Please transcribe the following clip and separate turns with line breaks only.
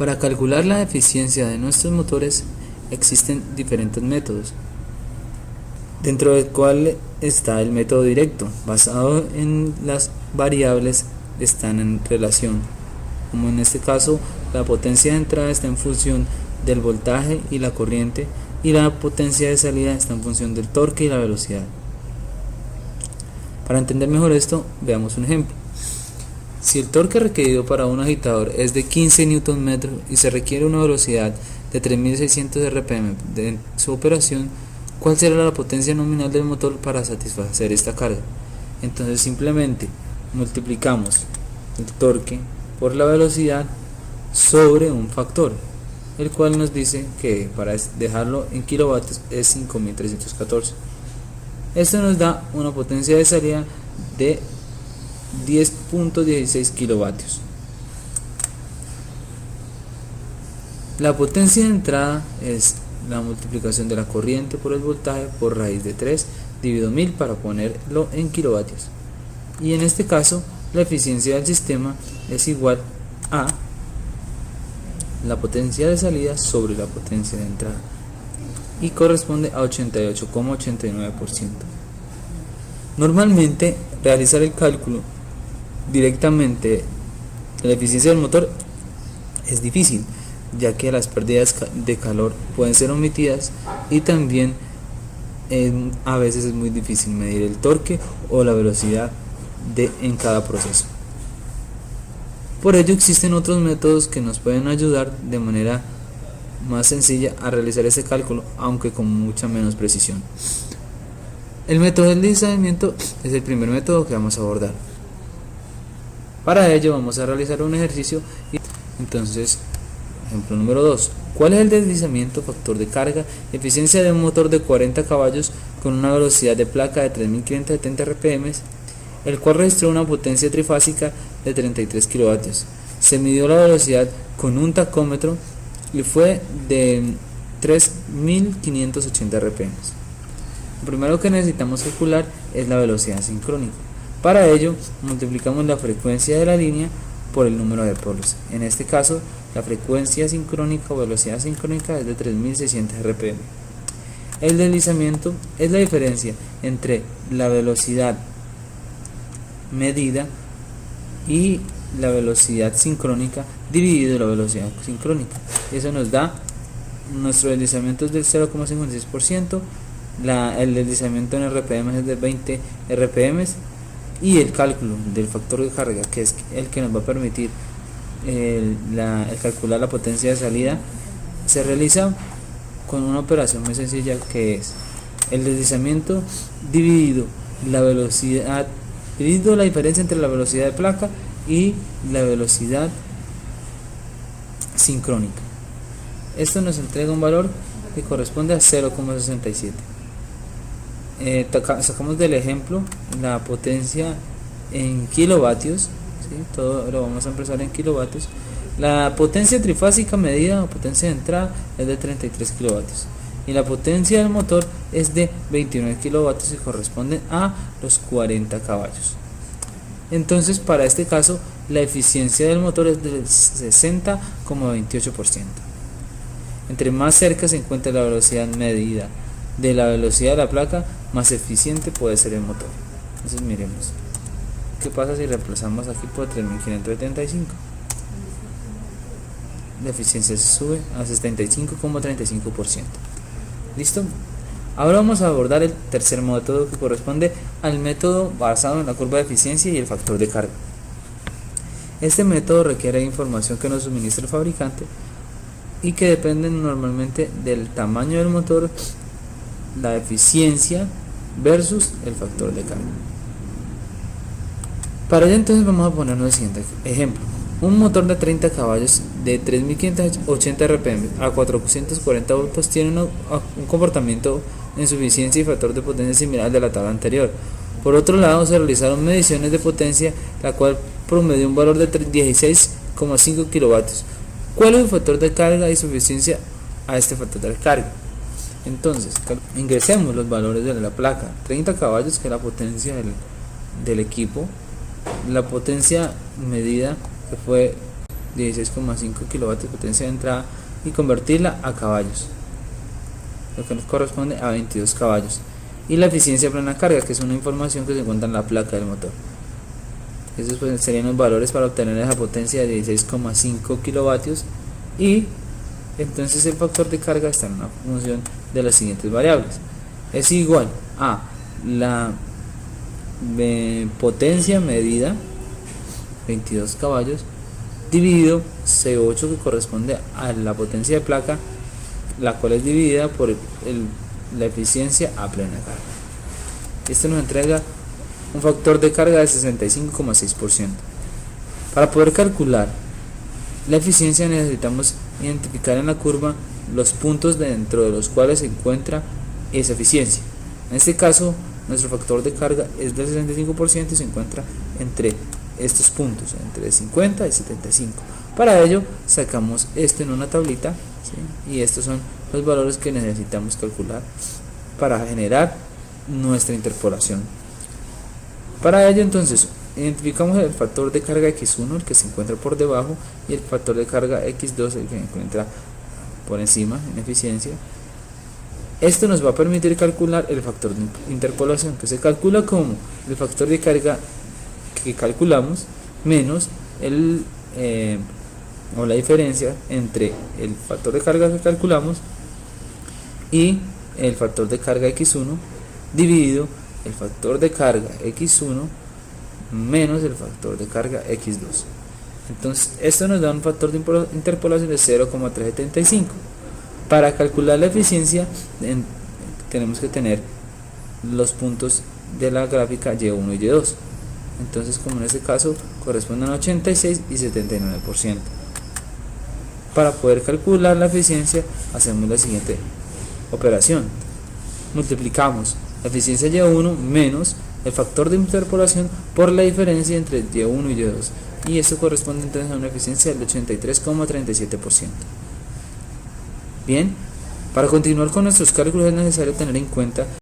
Para calcular la eficiencia de nuestros motores existen diferentes métodos, dentro del cual está el método directo, basado en las variables que están en relación, como en este caso la potencia de entrada está en función del voltaje y la corriente, y la potencia de salida está en función del torque y la velocidad. Para entender mejor esto, veamos un ejemplo. Si el torque requerido para un agitador es de 15 Nm y se requiere una velocidad de 3600 RPM de su operación, ¿cuál será la potencia nominal del motor para satisfacer esta carga? Entonces simplemente multiplicamos el torque por la velocidad sobre un factor, el cual nos dice que para dejarlo en kilovatios es 5314. Esto nos da una potencia de salida de 10.16 kilovatios. La potencia de entrada es la multiplicación de la corriente por el voltaje por raíz de 3 dividido 1000 para ponerlo en kilovatios. Y en este caso la eficiencia del sistema es igual a la potencia de salida sobre la potencia de entrada y corresponde a 88,89%. Normalmente realizar el cálculo directamente de la eficiencia del motor es difícil, ya que las pérdidas de calor pueden ser omitidas y también a veces es muy difícil medir el torque o la velocidad en cada proceso. Por ello existen otros métodos que nos pueden ayudar de manera más sencilla a realizar ese cálculo, aunque con mucha menos precisión. El método del deslizamiento es el primer método que vamos a abordar. Para ello vamos a realizar un ejercicio. Entonces, ejemplo número 2. ¿Cuál es el deslizamiento, factor de carga, eficiencia de un motor de 40 caballos con una velocidad de placa de 3570 RPM, el cual registró una potencia trifásica de 33 kilovatios? Se midió la velocidad con un tacómetro y fue de 3580 RPM. Lo primero que necesitamos calcular es la velocidad sincrónica. Para ello, multiplicamos la frecuencia de la línea por el número de polos. En este caso, la frecuencia sincrónica o velocidad sincrónica es de 3600 RPM. El deslizamiento es la diferencia entre la velocidad medida y la velocidad sincrónica dividido la velocidad sincrónica. Eso nos da nuestro deslizamiento es del 0,56%, el deslizamiento en RPM es de 20 RPM y el cálculo del factor de carga, que es el que nos va a permitir el calcular la potencia de salida, se realiza con una operación muy sencilla, que es el deslizamiento dividido la velocidad, dividido la diferencia entre la velocidad de placa y la velocidad sincrónica. Esto nos entrega un valor que corresponde a 0,67. Sacamos del ejemplo la potencia en kilovatios, ¿sí? Todo lo vamos a empezar en kilovatios. La potencia trifásica medida o potencia de entrada es de 33 kilovatios y la potencia del motor es de 29 kilovatios y corresponde a los 40 caballos. Entonces, para este caso, la eficiencia del motor es del 60,28%. Entre más cerca se encuentre la velocidad medida de la velocidad de la placa, más eficiente puede ser el motor. Entonces miremos qué pasa si reemplazamos aquí por 3575. La eficiencia se sube a 75,35%. ¿Listo? Ahora vamos a abordar el tercer método, que corresponde al método basado en la curva de eficiencia y el factor de carga. Este método requiere información que nos suministra el fabricante y que dependen normalmente del tamaño del motor, la eficiencia versus el factor de carga. Para ello entonces vamos a ponernos el siguiente ejemplo. Un motor de 30 caballos de 3580 RPM a 440 voltios tiene un comportamiento en su eficiencia y factor de potencia similar al de la tabla anterior. Por otro lado, se realizaron mediciones de potencia, la cual promedió un valor de 16,5 kilovatios. ¿Cuál es el factor de carga y su eficiencia a este factor de carga? Entonces, ingresemos los valores de la placa: 30 caballos, que es la potencia del equipo, la potencia medida, que fue 16,5 kilovatios potencia de entrada y convertirla a caballos, lo que nos corresponde a 22 caballos. Y la eficiencia de plena carga, que es una información que se encuentra en la placa del motor. Esos pues serían los valores para obtener esa potencia de 16,5 kilovatios, y entonces el factor de carga está en una función de las siguientes variables. Es igual a la potencia medida, 22 caballos, dividido C8, que corresponde a la potencia de placa, la cual es dividida por la eficiencia a plena carga. Esto nos entrega un factor de carga de 65,6%. Para poder calcular la eficiencia necesitamos identificar en la curva los puntos dentro de los cuales se encuentra esa eficiencia. En este caso, nuestro factor de carga es del 65% y se encuentra entre estos puntos, entre 50 y 75. Para ello sacamos esto en una tablita, ¿sí? Y estos son los valores que necesitamos calcular para generar nuestra interpolación. Para ello entonces identificamos el factor de carga X1, el que se encuentra por debajo, y el factor de carga X2, el que se encuentra por encima en eficiencia. Esto nos va a permitir calcular el factor de interpolación, que se calcula como el factor de carga que calculamos menos o la diferencia entre el factor de carga que calculamos y el factor de carga X1 dividido el factor de carga X1 menos el factor de carga X2. Entonces esto nos da un factor de interpolación de 0,375. Para calcular la eficiencia tenemos que tener los puntos de la gráfica Y1 y Y2. Entonces, como en este caso corresponden a 86 y 79%. Para poder calcular la eficiencia hacemos la siguiente operación: multiplicamos la eficiencia Y1 menos el factor de interpolación por la diferencia entre Y1 y Y2, y esto corresponde entonces a una eficiencia del 83,37%. Bien, para continuar con nuestros cálculos es necesario tener en cuenta